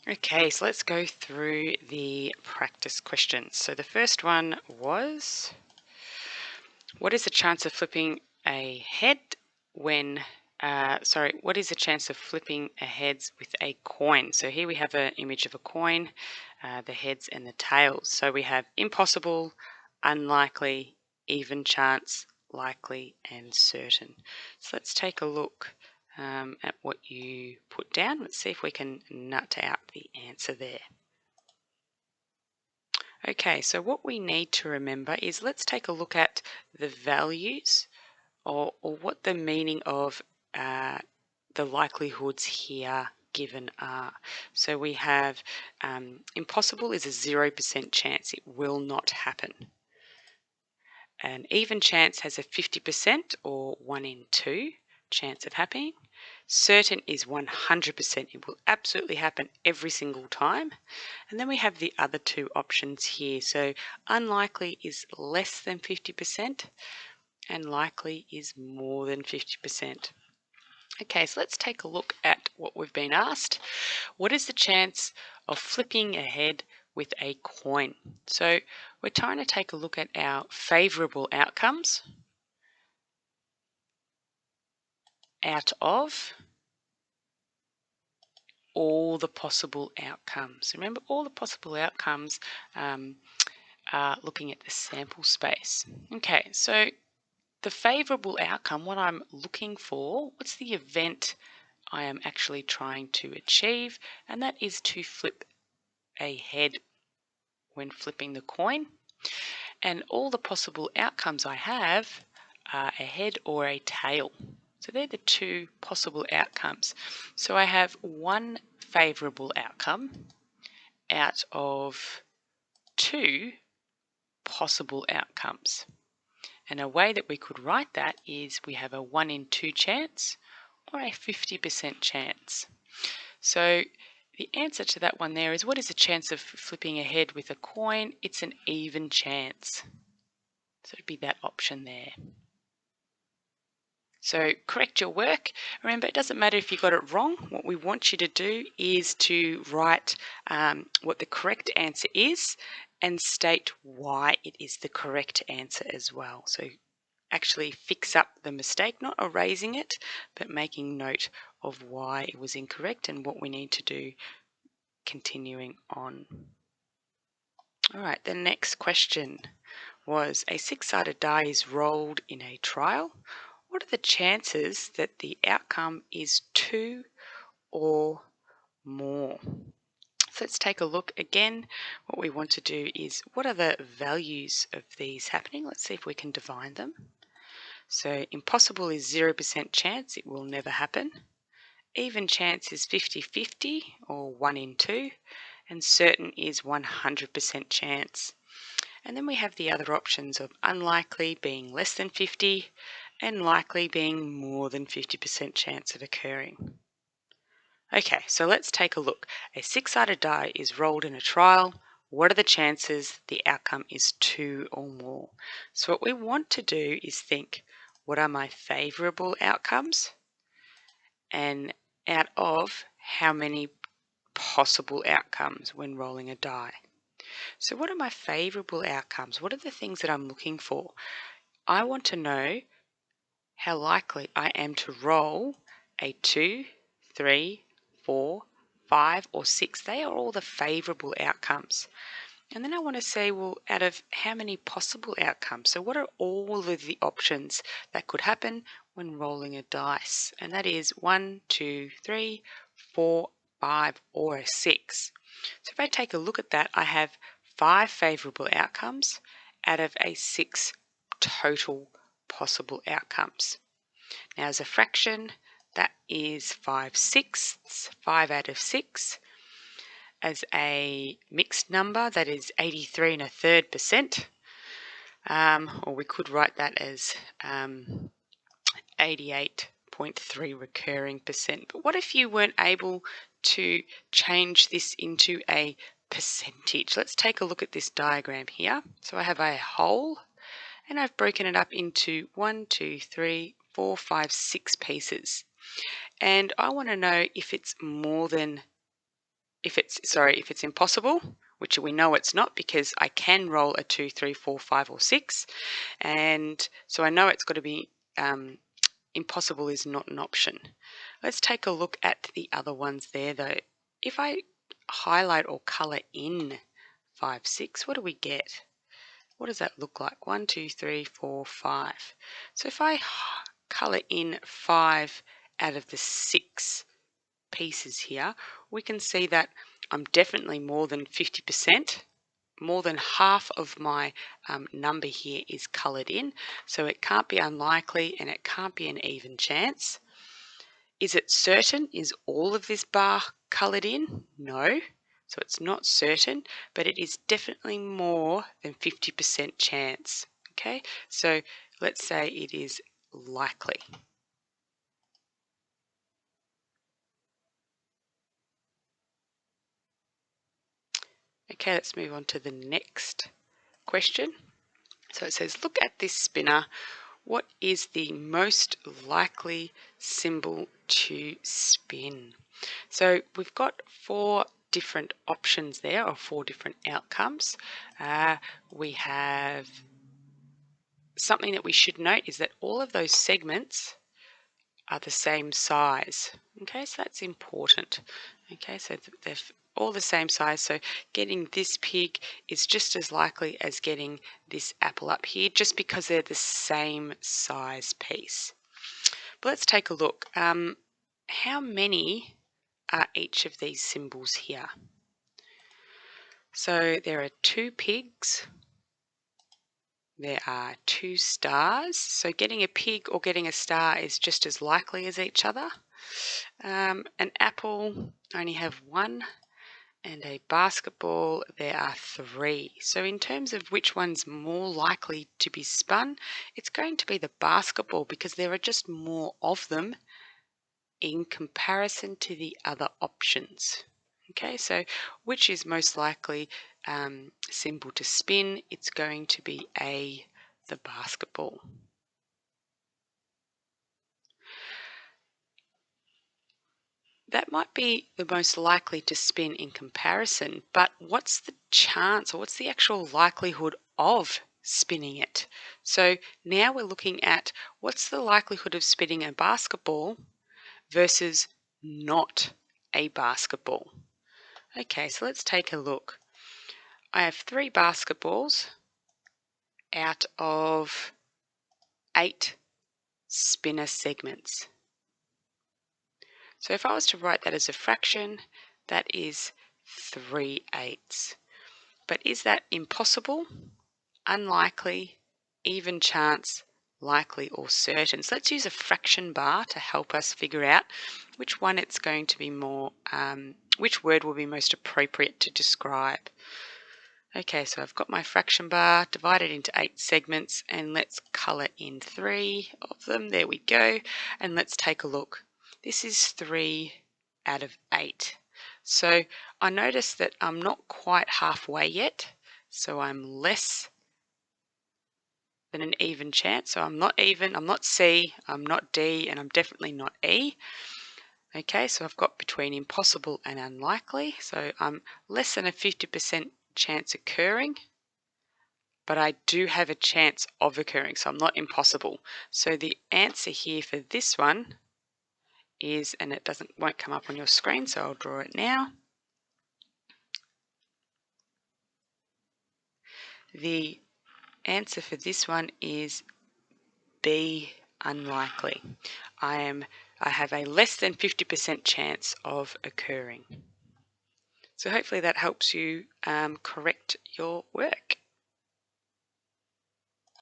Okay, so let's go through the practice questions. So the first one was, what is the chance of flipping a head when, what is the chance of flipping a heads with a coin? So here we have an image of a coin, the heads and the tails. So we have impossible, unlikely, even chance, likely, and certain. So let's take a look at what you put down. Let's see if we can nut out the answer there. Okay, so what we need to remember is let's take a look at the values or what the meaning of the likelihoods here given are. So we have impossible is a 0% chance, it will not happen. An even chance has a 50% or 1 in 2 chance of happening. Certain is 100%, it will absolutely happen every single time. And then we have the other two options here. So unlikely is less than 50% and likely is more than 50%. Okay, so let's take a look at what we've been asked. What is the chance of flipping a head with a coin? So we're trying to take a look at our favourable outcomes out of all the possible outcomes. Remember, all the possible outcomes are looking at the sample space. Okay, so the favourable outcome, what I'm looking for, what's the event I am actually trying to achieve, and that is to flip a head when flipping the coin. And all the possible outcomes I have are a head or a tail. So they're the two possible outcomes. So I have one favourable outcome out of two possible outcomes. And a way that we could write that is we have a 1 in 2 chance or a 50% chance. So the answer to that one there is, what is the chance of flipping a head with a coin? It's an even chance. So it'd be that option there. So correct your work. Remember, it doesn't matter if you got it wrong. What we want you to do is to write what the correct answer is and state why it is the correct answer as well. So actually fix up the mistake, not erasing it, but making note of why it was incorrect and what we need to do continuing on. All right, the next question was, a six-sided die is rolled in a trial. What are the chances that the outcome is 2 or more? So let's take a look again. What we want to do is, what are the values of these happening? Let's see if we can divine them. So impossible is 0% chance, it will never happen. Even chance is 50-50 or 1 in 2. And certain is 100% chance. And then we have the other options of unlikely being less than 50 and likely being more than 50% chance of occurring. Okay, so let's take a look. A six-sided die is rolled in a trial. What are the chances the outcome is 2 or more? So what we want to do is think, what are my favourable outcomes? And out of how many possible outcomes when rolling a die? So what are my favourable outcomes? What are the things that I'm looking for? I want to know how likely I am to roll a 2, 3, 4, 5 or 6. They are all the favourable outcomes. And then I want to say, well, out of how many possible outcomes? So what are all of the options that could happen when rolling a dice? And that is 1, 2, 3, 4, 5 or a 6. So if I take a look at that, I have 5 favourable outcomes out of a 6 total possible outcomes. Now as a fraction, that is 5/6, 5 out of 6. As a mixed number, that is 83 1/3%, or we could write that as 88.3 recurring percent. But what if you weren't able to change this into a percentage? Let's take a look at this diagram here. So I have a whole, and I've broken it up into 1, 2, 3, 4, 5, 6 pieces. And I want to know if it's more than if it's impossible, which we know it's not because I can roll a 2, 3, 4, 5, or 6, and so I know it's got to be impossible is not an option. Let's take a look at the other ones there though. If I highlight or colour in 5, 6, what do we get? What does that look like? 1, 2, 3, 4, 5. So if I colour in 5 out of the 6 pieces here, we can see that I'm definitely more than 50%. More than half of my number here is coloured in, so it can't be unlikely and it can't be an even chance. Is it certain? Is all of this bar coloured in? No. So it's not certain, but it is definitely more than 50% chance. Okay, so let's say it is likely. Okay, let's move on to the next question. So it says, look at this spinner. What is the most likely symbol to spin? So we've got 4 different options there, or 4 different outcomes. We have something that we should note is that all of those segments are the same size. Okay, so that's important. Okay, so they're all the same size, so getting this pig is just as likely as getting this apple up here, just because they're the same size piece. But let's take a look. How many are each of these symbols here? So there are 2 pigs, there are 2 stars, so getting a pig or getting a star is just as likely as each other. An apple, I only have 1, and a basketball, there are 3. So in terms of which one's more likely to be spun, it's going to be the basketball because there are just more of them in comparison to the other options. Okay, so which is most likely symbol to spin? It's going to be A, the basketball. That might be the most likely to spin in comparison, but what's the chance, or what's the actual likelihood of spinning it? So now we're looking at what's the likelihood of spinning a basketball versus not a basketball. Okay, so let's take a look. I have 3 basketballs out of 8 spinner segments. So if I was to write that as a fraction, that is 3/8. But is that impossible, unlikely, even chance, likely, or certain? So let's use a fraction bar to help us figure out which one it's going to be more, which word will be most appropriate to describe. Okay, so I've got my fraction bar divided into 8 segments, and let's colour in 3 of them. There we go. And let's take a look. This is 3 out of 8. So I notice that I'm not quite halfway yet. So I'm less than an even chance. So I'm not even, I'm not C, I'm not D, and I'm definitely not E. Okay, so I've got between impossible and unlikely. So I'm less than a 50% chance occurring, but I do have a chance of occurring, so I'm not impossible. So the answer here for this one is, and it won't come up on your screen, so I'll draw it now. The answer for this one is B, unlikely. I have a less than 50% chance of occurring. So hopefully that helps you correct your work.